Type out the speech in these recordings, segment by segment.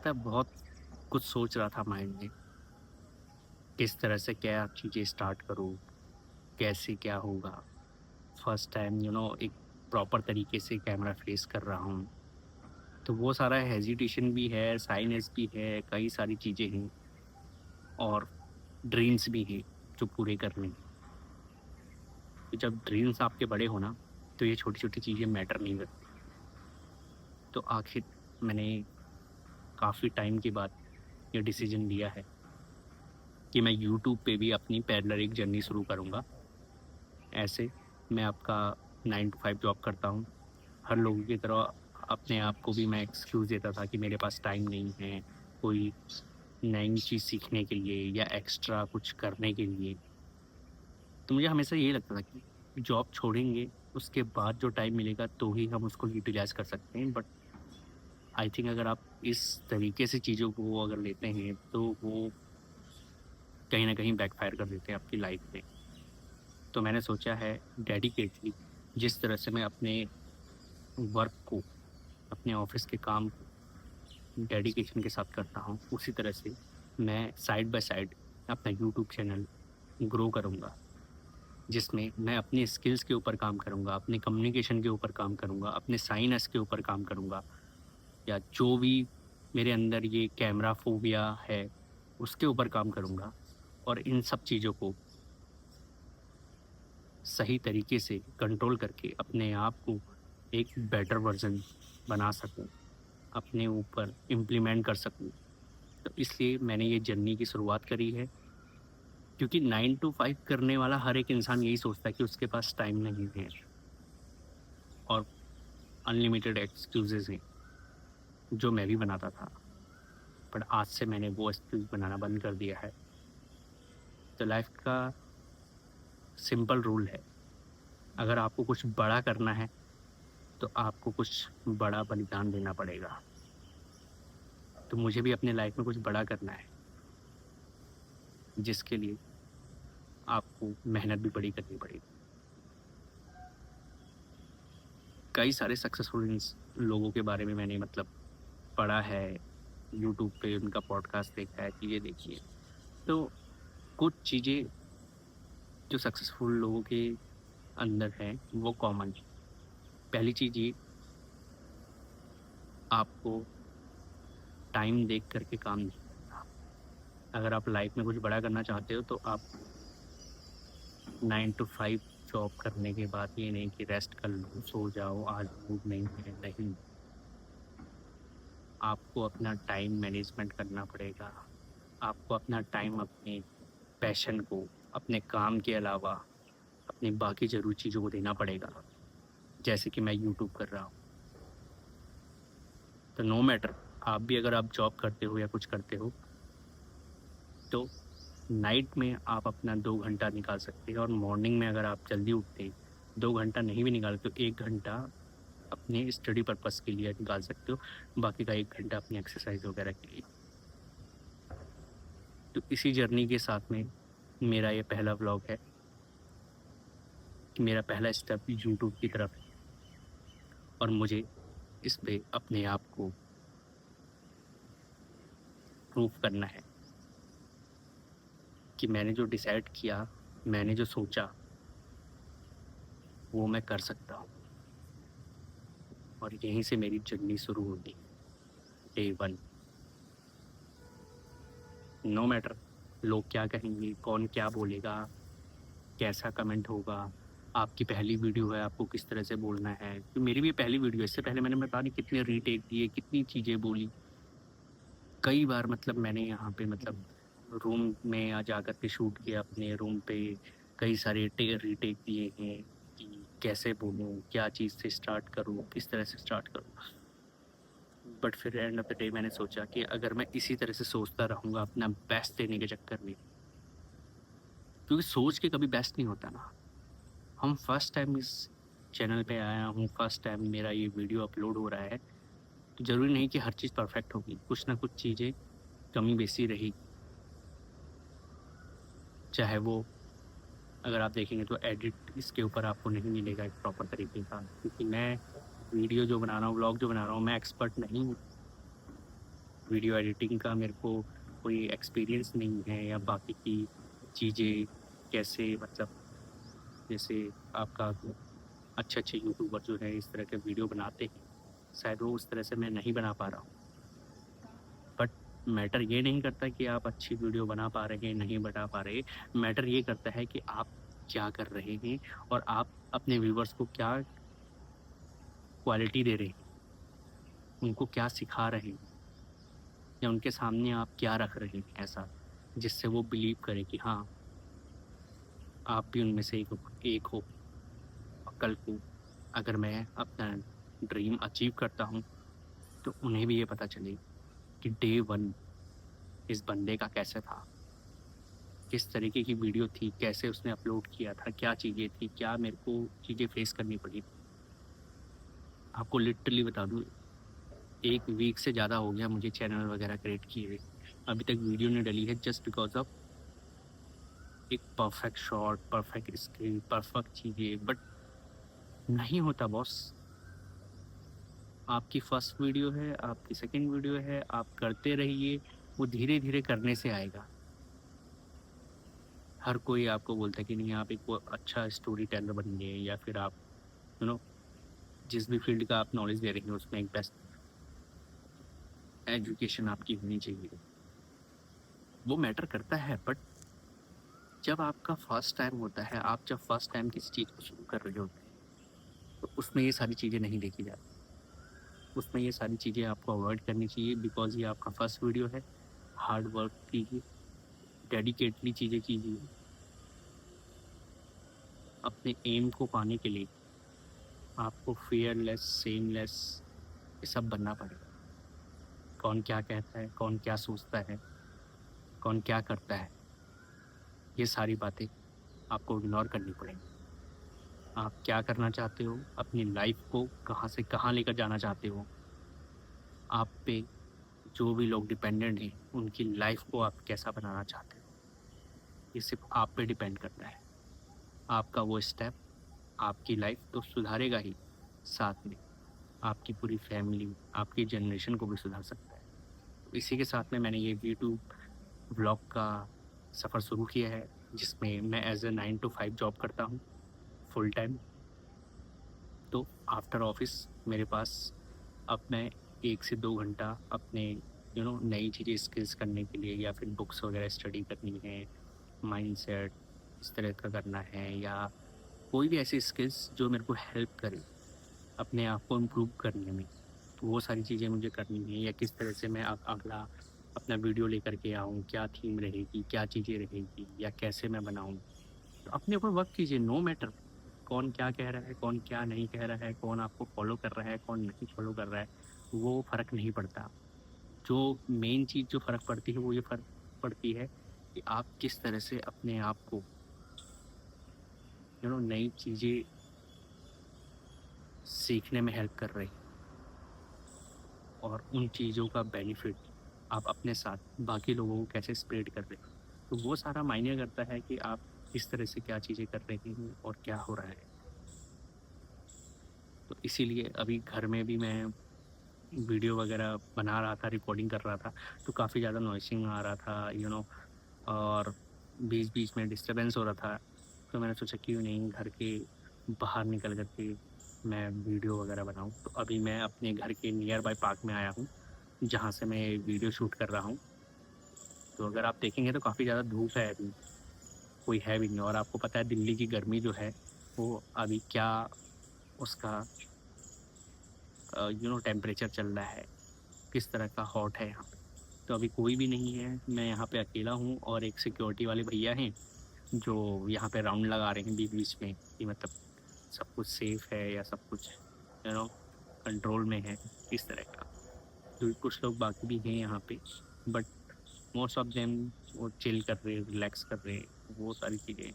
पता है बहुत कुछ सोच रहा था माइंड में, किस तरह से क्या चीज़ें स्टार्ट करूँ, कैसे क्या होगा? फर्स्ट टाइम एक प्रॉपर तरीके से कैमरा फेस कर रहा हूँ, तो वो सारा हेजिटेशन भी है, साइनेस भी है, कई सारी चीज़ें हैं और ड्रीम्स भी हैं जो पूरे करने हैं। तो जब ड्रीम्स आपके बड़े हो ना, तो ये छोटी-छोटी चीज़ें मैटर नहीं करती। तो आखिर मैंने काफ़ी टाइम के बाद ये डिसीज़न लिया है कि मैं यूट्यूब पे भी अपनी पैरेलल एक जर्नी शुरू करूँगा। ऐसे मैं आपका 9 टू 5 जॉब करता हूँ। हर लोगों की तरह अपने आप को भी मैं एक्सक्यूज़ देता था कि मेरे पास टाइम नहीं है, कोई नई चीज़ सीखने के लिए या एक्स्ट्रा कुछ करने के लिए। तो मुझे हमेशा यही लगता था कि जॉब छोड़ेंगे, उसके बाद जो टाइम मिलेगा तो ही हम उसको यूटिलाइज़ कर सकते हैं। बट आई थिंक अगर आप इस तरीके से चीज़ों को अगर लेते हैं, तो वो कहीं न कहीं बैकफ़ायर कर देते हैं आपकी लाइफ़ में। तो मैंने सोचा है डेडिकेटली जिस तरह से मैं अपने वर्क को, अपने ऑफ़िस के काम को डेडिकेशन के साथ करता हूँ, उसी तरह से मैं साइड बाय साइड अपना यूट्यूब चैनल ग्रो करूँगा, जिसमें मैं अपनी स्किल्स के ऊपर काम करूँगा, अपने कम्युनिकेशन के ऊपर काम करूँगा, अपने साइनेस के ऊपर काम करूँगा या जो भी मेरे अंदर ये कैमरा फ़ोबिया है, उसके ऊपर काम करूँगा और इन सब चीज़ों को सही तरीके से कंट्रोल करके अपने आप को एक बेटर वर्ज़न बना सकूँ, अपने ऊपर इम्प्लीमेंट कर सकूँ। तो इसलिए मैंने ये जर्नी की शुरुआत करी है, क्योंकि 9 टू 5 करने वाला हर एक इंसान यही सोचता है कि उसके पास टाइम नहीं है और अनलिमिटेड एक्सक्यूज़ेज़ हैं, जो मैं भी बनाता था। बट आज से मैंने वो एक्सक्यूज़ बनाना बंद कर दिया है। तो लाइफ़ का सिंपल रूल है, अगर आपको कुछ बड़ा करना है, तो आपको कुछ बड़ा बलिदान देना पड़ेगा। तो मुझे भी अपने लाइफ़ में कुछ बड़ा करना है, जिसके लिए आपको मेहनत भी बड़ी करनी पड़ेगी। कई सारे सक्सेसफुल लोगों के बारे में मैंने पढ़ा है, यूट्यूब पे उनका पॉडकास्ट देखा है, चीज़ें देखी हैं। तो कुछ चीज़ें जो सक्सेसफुल लोगों के अंदर हैं, वो कॉमन है। पहली चीज़ ये, आपको टाइम देख कर के काम नहीं करना। अगर आप लाइफ़ में कुछ बड़ा करना चाहते हो, तो आप 9 टू 5 जॉब करने के बाद ये नहीं कि रेस्ट कर लो, सो जाओ, आज मूड नहीं है, नहीं। आपको अपना टाइम मैनेजमेंट करना पड़ेगा। आपको अपना टाइम अपने पैशन को, अपने काम के अलावा, अपनी बाकी ज़रूरी चीज़ों को देना पड़ेगा। जैसे कि मैं यूट्यूब कर रहा हूँ। तो नो मैटर, आप भी अगर आप जॉब करते हो या कुछ करते हो, तो नाइट में आप अपना 2 घंटा निकाल सकते हैं और मॉर्निंग में अगर आप जल्दी उठते हैं, 2 घंटा नहीं भी निकालते तो 1 घंटा अपने स्टडी पर्पज़ के लिए निकाल सकते हो, बाकी का 1 घंटा अपनी एक्सरसाइज़ वगैरह के लिए। तो इसी जर्नी के साथ में मेरा ये पहला व्लॉग है कि मेरा पहला स्टेप यूट्यूब की तरफ है और मुझे इस पे अपने आप को प्रूव करना है कि मैंने जो डिसाइड किया, मैंने जो सोचा, वो मैं कर सकता हूँ और यहीं से मेरी जर्नी शुरू होगी, डे 1। नो मैटर लोग क्या कहेंगे, कौन क्या बोलेगा, कैसा कमेंट होगा, आपकी पहली वीडियो है, आपको किस तरह से बोलना है। तो मेरी भी पहली वीडियो है, इससे पहले मैंने पता नहीं कितने रीटेक दिए, कितनी चीज़ें बोली। कई बार मैंने यहाँ पे रूम में जा कर के शूट किया अपने रूम पे, कई सारे रीटेक दिए हैं कि कैसे बोलूँ, क्या चीज़ से स्टार्ट करूँ, किस तरह से स्टार्ट करूँ। बट फिर एंड ऑफ द डे मैंने सोचा कि अगर मैं इसी तरह से सोचता रहूँगा अपना बेस्ट देने के चक्कर में, क्योंकि सोच के कभी बेस्ट नहीं होता ना। हम फर्स्ट टाइम इस चैनल पे आया हूँ, फर्स्ट टाइम मेरा ये वीडियो अपलोड हो रहा है, तो ज़रूरी नहीं कि हर चीज़ परफेक्ट होगी, कुछ ना कुछ चीज़ें कमी बेसी रहेगी। चाहे वो, अगर आप देखेंगे तो एडिट इसके ऊपर आपको नहीं मिलेगा एक प्रॉपर तरीके का, क्योंकि मैं वीडियो जो बना रहा हूँ, व्लॉग जो बना रहा हूँ, मैं एक्सपर्ट नहीं हूँ। वीडियो एडिटिंग का मेरे को कोई एक्सपीरियंस नहीं है, या बाकी की चीज़ें कैसे, मतलब जैसे आपका अच्छे-अच्छे यूट्यूबर जो हैं इस तरह के वीडियो बनाते हैं, शायद वो उस तरह से मैं नहीं बना पा रहा हूँ। बट मैटर ये नहीं करता कि आप अच्छी वीडियो बना पा रहे हैं, नहीं बना पा रहे। मैटर ये करता है कि आप क्या कर रहे हैं और आप अपने व्यूअर्स को क्या क्वालिटी दे रहे हैं, उनको क्या सिखा रहे हैं, या उनके सामने आप क्या रख रहे हैं ऐसा, जिससे वो बिलीव करें कि हाँ, आप भी उनमें से एक हो। और कल को अगर मैं अपना ड्रीम अचीव करता हूँ, तो उन्हें भी ये पता चले कि डे 1 इस बंदे का कैसे था, किस तरीके की वीडियो थी, कैसे उसने अपलोड किया था, क्या चीज़ें थी, क्या मेरे को चीज़ें फेस करनी पड़ी। आपको लिटरली बता दूँ, 1 वीक से ज़्यादा हो गया मुझे चैनल वगैरह क्रिएट किए हुए। अभी तक वीडियो नहीं डली है, जस्ट बिकॉज़ ऑफ एक perfect shot, perfect screen, perfect चीज़ें, बट नहीं होता बॉस। आपकी फर्स्ट वीडियो है, आपकी सेकंड वीडियो है, आप करते रहिए, वो धीरे-धीरे करने से आएगा। हर कोई आपको बोलता है कि नहीं, आप एक वो अच्छा स्टोरी टेलर बनिए, या फिर आप यू नो जिस भी फील्ड का आप नॉलेज दे रहे हैं उसमें एक बेस्ट एजुकेशन आपकी होनी चाहिए। वो मैटर करता है, बट जब आपका फर्स्ट टाइम होता है, आप जब फर्स्ट टाइम किसी चीज़ को शुरू कर रहे होते हैं, तो उसमें ये सारी चीज़ें नहीं देखी जाती। उसमें ये सारी चीज़ें आपको अवॉइड करनी चाहिए, बिकॉज़ ये आपका फर्स्ट वीडियो है। हार्ड वर्क कीजिए, डेडिकेटली चीज़ें कीजिए। अपने एम को पाने के लिए आपको फियरलेस, सेमलेस, ये सब बनना पड़ेगा। कौन क्या कहता है, कौन क्या सोचता है, कौन क्या करता है, ये सारी बातें आपको इग्नोर करनी पड़ेंगी। आप क्या करना चाहते हो, अपनी लाइफ़ को कहाँ से कहाँ लेकर जाना चाहते हो, आप पे जो भी लोग डिपेंडेंट हैं, उनकी लाइफ़ को आप कैसा बनाना चाहते हो, ये सिर्फ़ आप पे डिपेंड करता है। आपका वो स्टेप आपकी लाइफ़ तो सुधारेगा ही, साथ में आपकी पूरी फैमिली, आपकी जनरेशन को भी सुधार सकता है। तो इसी के साथ में मैंने ये यूट्यूब व्लॉग का सफ़र शुरू किया है, जिसमें मैं एज़ अ 9 टू 5 जॉब करता हूँ, फुल टाइम। तो आफ्टर ऑफ़िस मेरे पास अब मैं 1 से 2 घंटा अपने नई चीज़ें स्किल्स करने के लिए, या फिर बुक्स वगैरह स्टडी करनी है, माइंडसेट इस तरह का करना है, या कोई भी ऐसी स्किल्स जो मेरे को हेल्प करे अपने आप को इम्प्रूव करने में। तो वो सारी चीज़ें मुझे करनी है, या किस तरह से मैं अगला अपना वीडियो लेकर के आऊँ, क्या थीम रहेगी, क्या चीज़ें रहेगी, या कैसे मैं बनाऊँ। तो अपने ऊपर वर्क कीजिए, नो मैटर कौन क्या कह रहा है, कौन क्या नहीं कह रहा है, कौन आपको फ़ॉलो कर रहा है, कौन नहीं फ़ॉलो कर रहा है, वो फ़र्क नहीं पड़ता। जो मेन चीज़ जो फ़र्क पड़ती है, वो ये फ़र्क पड़ती है कि आप किस तरह से अपने आप को नई चीज़ें सीखने में हेल्प कर रहे हैं, और उन चीज़ों का बेनिफिट आप अपने साथ बाकी लोगों को कैसे स्प्रेड कर रहे हैं। तो वो सारा मायने करता है कि आप किस तरह से क्या चीज़ें कर रहे हैं और क्या हो रहा है। तो इसीलिए अभी घर में भी मैं वीडियो वगैरह बना रहा था, रिकॉर्डिंग कर रहा था, तो काफ़ी ज़्यादा नॉइसिंग आ रहा था, और बीच-बीच में डिस्टर्बेंस हो रहा था। तो मैंने सोचा क्यों नहीं घर के बाहर निकल कर के मैं वीडियो वगैरह बनाऊँ। तो अभी मैं अपने घर के नियर बाय पार्क में आया हूँ, जहाँ से मैं वीडियो शूट कर रहा हूँ। तो अगर आप देखेंगे तो काफ़ी ज़्यादा धूप है अभी, कोई है भी नहीं, और आपको पता है दिल्ली की गर्मी जो है, वो अभी क्या उसका टेम्परेचर चल रहा है, किस तरह का हॉट है यहाँ पे। तो अभी कोई भी नहीं है, मैं यहाँ पे अकेला हूँ, और एक सिक्योरिटी वाले भैया हैं, जो यहाँ पे राउंड लगा रहे हैं बीच-बीच में, कि मतलब सब कुछ सेफ है, या सब कुछ यू नो कंट्रोल में है, इस तरह का। तो कुछ लोग बाकी भी हैं यहाँ पे, बट मोस्ट ऑफ देम वो चिल कर रहे हैं, रिलैक्स कर रहे हैं, वो सारी चीज़ें।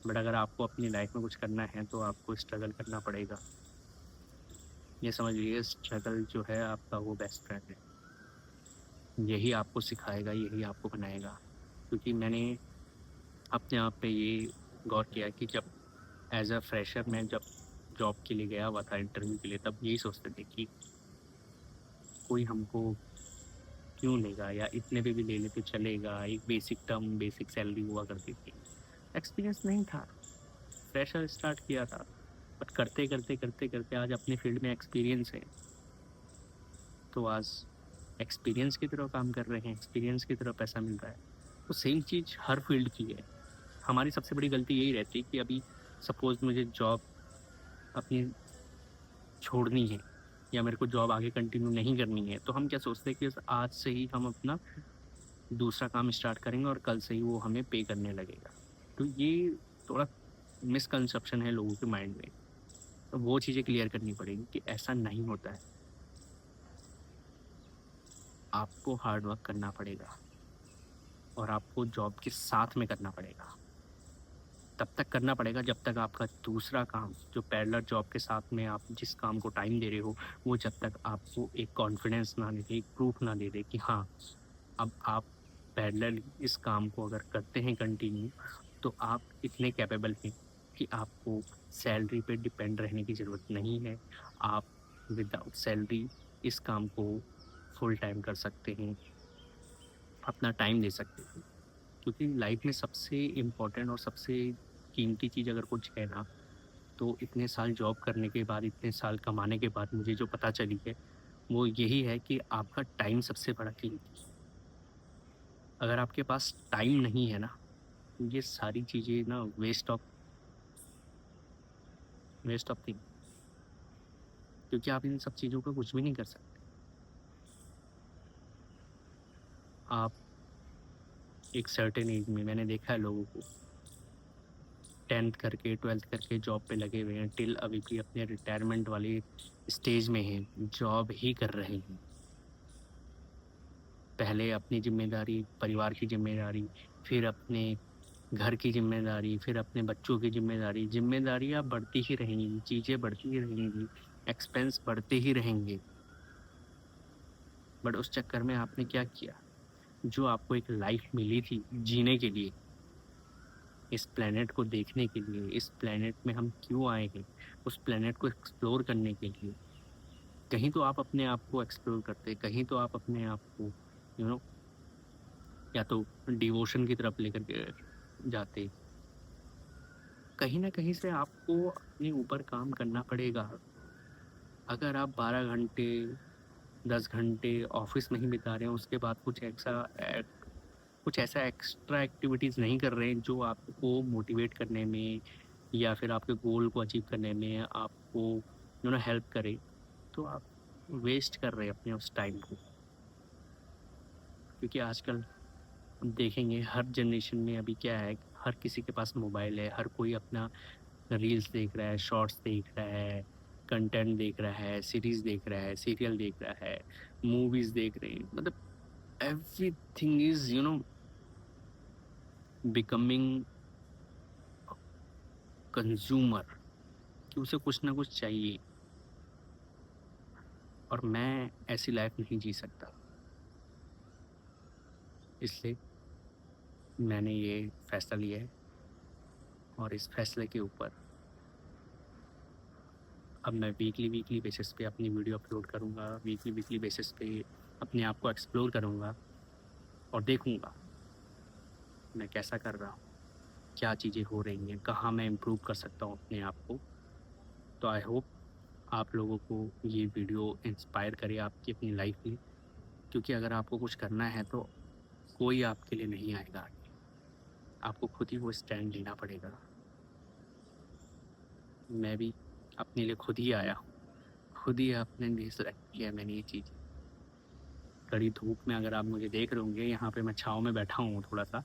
बट अगर आपको अपनी लाइफ में कुछ करना है, तो आपको स्ट्रगल करना पड़ेगा। ये समझ लीजिए, स्ट्रगल जो है आपका वो बेस्ट फ्रेंड है। यही आपको सिखाएगा, यही आपको बनाएगा। क्योंकि मैंने अपने आप पे ये गौर किया कि जब एज़ अ फ्रेशर मैं जब जॉब के लिए गया हुआ था इंटरव्यू के लिए, तब यही सोचते थे कि कोई हमको क्यों लेगा, या इतने पे भी ले ले तो चलेगा, एक बेसिक टर्म बेसिक सैलरी हुआ करती थी। एक्सपीरियंस नहीं था, फ्रेशर स्टार्ट किया था, बट करते करते करते करते आज अपने फील्ड में एक्सपीरियंस है, तो आज एक्सपीरियंस की तरह काम कर रहे हैं, एक्सपीरियंस की तरह पैसा मिल रहा है। तो सेम चीज़ हर फील्ड की है। हमारी सबसे बड़ी गलती यही रहती है कि अभी सपोज़ मुझे जॉब अपनी छोड़नी है, या मेरे को जॉब आगे कंटिन्यू नहीं करनी है, तो हम क्या सोचते हैं कि बस आज से ही हम अपना दूसरा काम स्टार्ट करेंगे और कल से ही वो हमें पे करने लगेगा। तो ये थोड़ा मिसकंसेप्शन है लोगों के माइंड में। तो वो चीज़ें क्लियर करनी पड़ेगी कि ऐसा नहीं होता है। आपको हार्ड वर्क करना पड़ेगा, और आपको जॉब के साथ में करना पड़ेगा। तब तक करना पड़ेगा जब तक आपका दूसरा काम, जो पैरेलल जॉब के साथ में आप जिस काम को टाइम दे रहे हो, वो जब तक आपको एक कॉन्फिडेंस ना दे दे, एक प्रूफ ना दे दे कि हाँ, अब आप पैरेलल इस काम को अगर करते हैं कंटिन्यू, तो आप इतने कैपेबल हैं कि आपको सैलरी पे डिपेंड रहने की ज़रूरत नहीं है। आप विदाउट सैलरी इस काम को फुल टाइम कर सकते हैं, अपना टाइम दे सकते हैं। क्योंकि लाइफ में सबसे इम्पोर्टेंट और सबसे कीमती चीज़ अगर कुछ है ना, तो इतने साल जॉब करने के बाद, इतने साल कमाने के बाद मुझे जो पता चली है, वो यही है कि आपका टाइम सबसे बड़ा कीमती है। अगर आपके पास टाइम नहीं है ना, तो ये सारी चीज़ें ना वेस्ट ऑफ थिंग, क्योंकि आप इन सब चीज़ों का कुछ भी नहीं कर सकते। आप एक सर्टेन एज में, मैंने देखा है लोगों को 10th करके 12th करके जॉब पे लगे हुए हैं, टिल अभी भी अपने रिटायरमेंट वाले स्टेज में हैं, जॉब ही कर रहे हैं। पहले अपनी ज़िम्मेदारी, परिवार की ज़िम्मेदारी, फिर अपने घर की ज़िम्मेदारी, फिर अपने बच्चों की ज़िम्मेदारी। ज़िम्मेदारियाँ बढ़ती ही रहेंगी, चीज़ें बढ़ती ही रहेंगी, एक्सपेंस बढ़ते ही रहेंगे। बट उस चक्कर में आपने क्या किया? जो आपको एक लाइफ मिली थी जीने के लिए, इस प्लेनेट को देखने के लिए, इस प्लेनेट में हम क्यों आए हैं, उस प्लेनेट को एक्सप्लोर करने के लिए, कहीं तो आप अपने आप को एक्सप्लोर करते, कहीं तो आप अपने आप को यू नो या तो डिवोशन की तरफ लेकर के जाते। कहीं न कहीं से आपको अपने ऊपर काम करना पड़ेगा। अगर आप 12 घंटे, 10 घंटे ऑफ़िस में ही बिता रहे हैं, उसके बाद कुछ ऐसा एक्स्ट्रा एक्टिविटीज़ नहीं कर रहे हैं जो आपको मोटिवेट करने में, या फिर आपके गोल को अचीव करने में आपको हेल्प करे, तो आप वेस्ट कर रहे हैं अपने उस टाइम को। क्योंकि आजकल हम देखेंगे हर जनरेशन में अभी क्या है, हर किसी के पास मोबाइल है, हर कोई अपना रील्स देख रहा है, शॉर्ट्स देख रहा है, कंटेंट देख रहा है, सीरीज़ देख रहा है, सीरियल देख रहा है, मूवीज़ देख रहे हैं। मतलब एवरीथिंग इज़ बिकमिंग कंज्यूमर, कि उसे कुछ ना कुछ चाहिए, और मैं ऐसी लाइफ नहीं जी सकता। इसलिए मैंने ये फैसला लिया है, और इस फैसले के ऊपर अब मैं वीकली बेसिस पे अपनी वीडियो अपलोड करूँगा, वीकली बेसिस पे अपने आप को एक्सप्लोर करूँगा, और देखूँगा मैं कैसा कर रहा हूँ, क्या चीज़ें हो रही हैं, कहाँ मैं इम्प्रूव कर सकता हूँ अपने आप को। तो आई होप आप लोगों को ये वीडियो इंस्पायर करे आपकी अपनी लाइफ में, क्योंकि अगर आपको कुछ करना है तो कोई आपके लिए नहीं आएगा आगे। आपको खुद ही वो स्टैंड लेना पड़ेगा। मैं भी अपने लिए खुद ही आया हूँ, खुद ही अपने लिए सेलेक्ट किया मैंने ये चीज़। कड़ी धूप में अगर आप मुझे देख रहे होंगे, यहाँ पे मैं छाँव में बैठा हूँ थोड़ा-सा,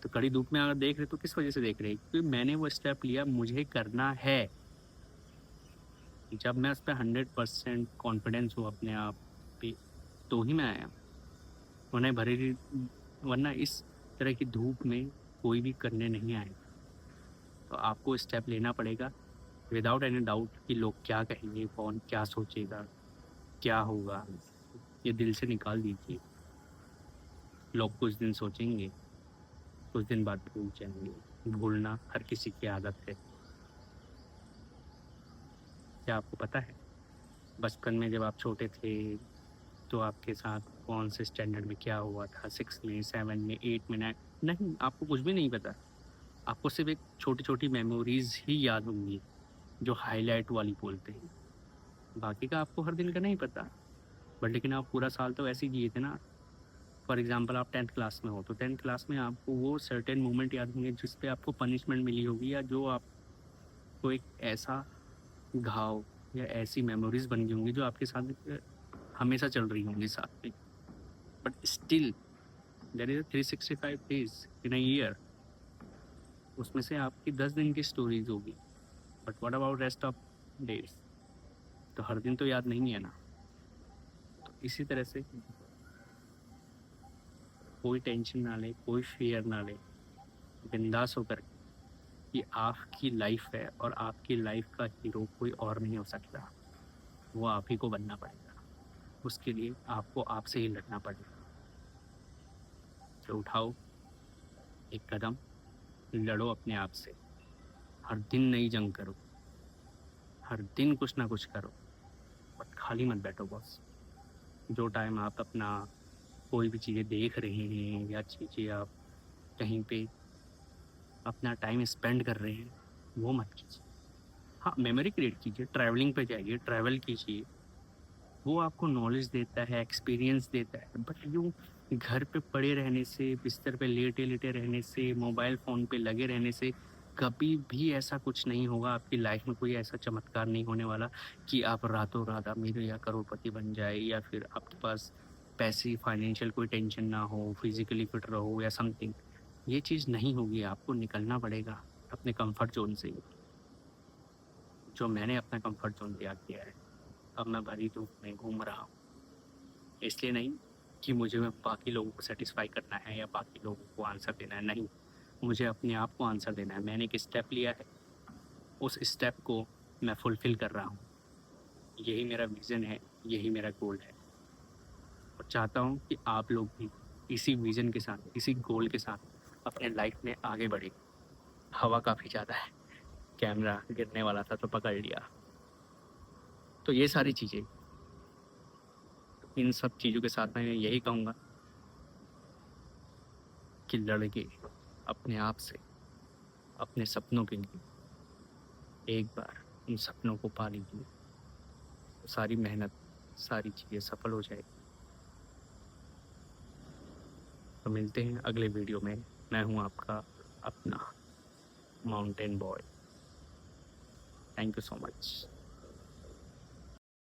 तो कड़ी धूप में अगर देख रहे हो तो किस वजह से देख रहे हैं? क्योंकि मैंने वो स्टेप लिया, मुझे करना है। जब मैं उस पे 100% कॉन्फिडेंस हूँ अपने आप पे, तो ही मैं आया हूँ। वरना वरना इस तरह की धूप में कोई भी करने नहीं आएगा। तो आपको स्टेप लेना पड़ेगा विदाउट एनी डाउट कि लोग क्या कहेंगे, कौन क्या सोचेगा, क्या होगा, ये दिल से निकाल दीजिए। लोग कुछ दिन सोचेंगे, कुछ दिन बाद भूल जाएँगे। भूलना हर किसी की आदत है। क्या आपको पता है? बचपन में जब आप छोटे थे, तो आपके साथ कौन से स्टैंडर्ड में क्या हुआ था, 6 में, 7 में, 8 में, 9 नहीं, आपको कुछ भी नहीं पता। आपको सिर्फ़ एक छोटी-छोटी मेमोरीज़ ही याद होंगी, जो हाइलाइट वाली बोलते हैं। बाकी का आपको हर दिन का नहीं पता। बट लेकिन आप पूरा साल तो ऐसे ही जिए थे ना। फॉर एग्ज़ाम्पल आप 10th क्लास में हो, तो 10th क्लास में आपको वो सर्टेन मोमेंट याद होंगे जिस पे आपको पनिशमेंट मिली होगी, या जो आपको एक ऐसा घाव या ऐसी मेमोरीज़ बन गई होंगी जो आपके साथ हमेशा चल रही होंगी साथ में। But still there is 365 days in a year, उसमें से आपकी 10 दिन की स्टोरीज़ होगी। But what about rest of days? तो हर दिन तो याद नहीं है ना। तो इसी तरह से कोई टेंशन ना लें, कोई फ़ियर ना लें, बिंदास होकर कि आपकी लाइफ़ है और आपकी लाइफ़ का हीरो कोई और नहीं हो सकता। वो आप ही को बनना पड़ेगा। उसके लिए आपको आपसे ही लड़ना पड़ेगा। तो उठाओ एक कदम, लड़ो अपने आप से। हर दिन नई जंग करो, हर दिन कुछ ना कुछ करो, बट खाली मत बैठो बॉस। जो टाइम आप अपना कोई भी चीज़ें देख रहे हैं या चीज़ें आप कहीं पे अपना टाइम स्पेंड कर रहे हैं, वो मत कीजिए। हाँ, मेमोरी क्रिएट कीजिए, ट्रैवलिंग पे जाइए, ट्रैवल कीजिए। वो आपको नॉलेज देता है, एक्सपीरियंस देता है, बट यूँ घर पे पड़े रहने से, बिस्तर पे लेटे-लेटे रहने से, मोबाइल फ़ोन पे लगे रहने से कभी भी ऐसा कुछ नहीं होगा। आपकी लाइफ़ में कोई ऐसा चमत्कार नहीं होने वाला कि आप रातों-रात अमीर या करोड़पति बन जाए, या फिर आपके पास पैसे, फाइनेंशियल कोई टेंशन ना हो, फिज़िकली फिट रहो या समथिंग। ये चीज़ नहीं होगी, आपको निकलना पड़ेगा अपने कम्फ़र्ट ज़ोन से। जो मैंने अपना कम्फ़र्ट ज़ोन त्याग दिया है, अब मैं भरी धूप में घूम रहा हूँ। इसलिए नहीं कि मुझे मैं बाकी लोगों को सैटिस्फाई करना है या बाकी लोगों को आंसर देना है, नहीं। मुझे अपने आप को आंसर देना है। मैंने एक स्टेप लिया है, उस स्टेप को मैं फुलफ़िल कर रहा हूँ। यही मेरा विज़न है, यही मेरा गोल है, और चाहता हूँ कि आप लोग भी इसी विज़न के साथ, इसी गोल के साथ अपने लाइफ़ में आगे बढ़ें। हवा काफ़ी ज़्यादा है, कैमरा गिरने वाला था तो पकड़ लिया। तो ये सारी चीज़ें, इन सब चीज़ों के साथ मैं यही कहूँगा कि लड़के अपने आप से, अपने सपनों के लिए एक बार उन सपनों को पा लीजिए, तो सारी मेहनत, सारी चीज़ें सफल हो जाएगी। तो मिलते हैं अगले वीडियो में। मैं हूँ आपका अपना mountain boy. Thank you so much.